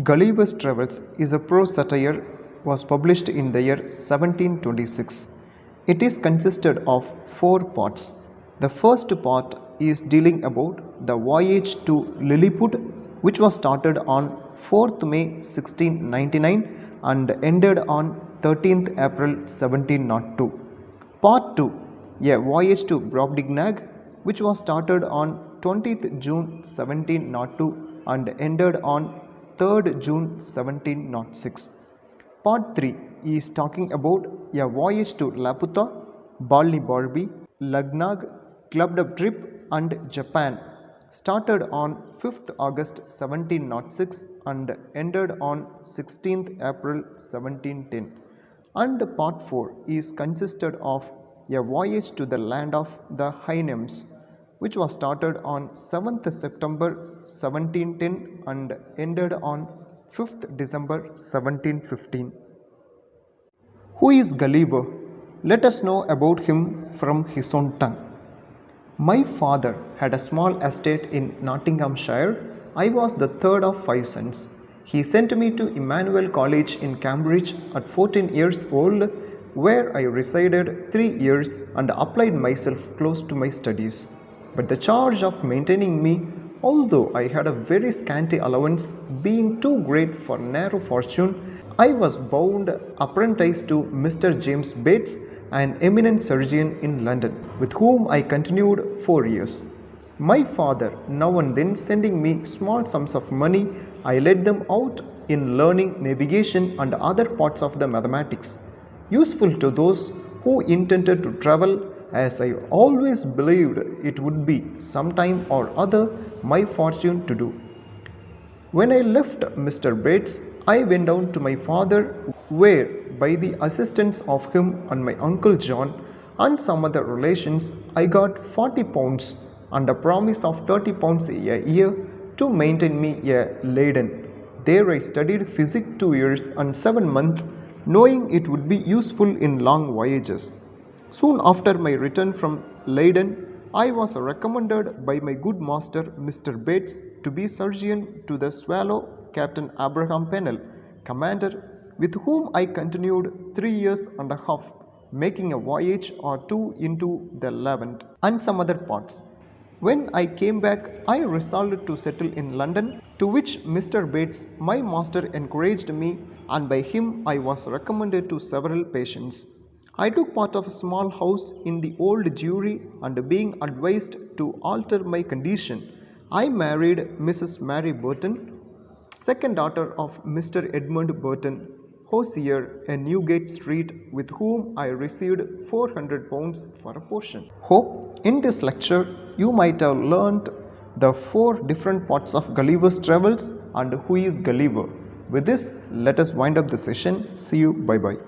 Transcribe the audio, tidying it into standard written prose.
Gulliver's Travels is a prose satire was published in the year 1726. It is consisted of four parts. The first part is dealing about the voyage to Lilliput, which was started on 4th May 1699 and ended on 13th April 1702. Part 2, a voyage to Brobdingnag, which was started on 20th June 1702 and ended on 3rd June 1706. Part 3 is talking about a voyage to Laputa, Balnibarbi, Lagnag, Clubbed Up Trip and Japan, started on 5th August 1706 and ended on 16th April 1710. And part 4 is consisted of a voyage to the land of the Heinems, which was started on 7th September 1710 and ended on 5th December 1715. Who is Gulliver? Let us know about him from his own tongue. My father had a small estate in Nottinghamshire. I was the third of 5 sons. He sent me to Emmanuel College in Cambridge at 14 years old, where I resided 3 years and applied myself close to my studies. But the charge of maintaining me, although I had a very scanty allowance, being too great for narrow fortune, I was bound apprentice to Mr. James Bates, an eminent surgeon in London, with whom I continued 4 years. My father now and then sending me small sums of money, I led them out in learning navigation and other parts of the mathematics, useful to those who intended to travel, as I always believed it would be some time or other my fortune to do. When I left Mr. Bates, I went down to my father, where, by the assistance of him and my uncle John and some other relations, I got 40 pounds and a promise of 30 pounds a year to maintain me a Leyden. There I studied physics 2 years and 7 months, knowing it would be useful in long voyages. Soon after my return from Leyden, I was recommended by my good master Mr. Bates to be surgeon to the Swallow, Captain Abraham Pennell, commander, with whom I continued 3 years and a half, making a voyage or two into the Levant and some other parts. When I came back, I resolved to settle in London, to which Mr. Bates, my master, encouraged me, and by him I was recommended to several patients. I took part of a small house in the old Jewry, and being advised to alter my condition, I married Mrs. Mary Burton, second daughter of Mr. Edmund Burton, hosier in Newgate Street, with whom I received 400 pounds for a portion. Hope in this lecture you might have learnt the 4 different parts of Gulliver's Travels and who is Gulliver. With this, let us wind up the session. See you. Bye bye.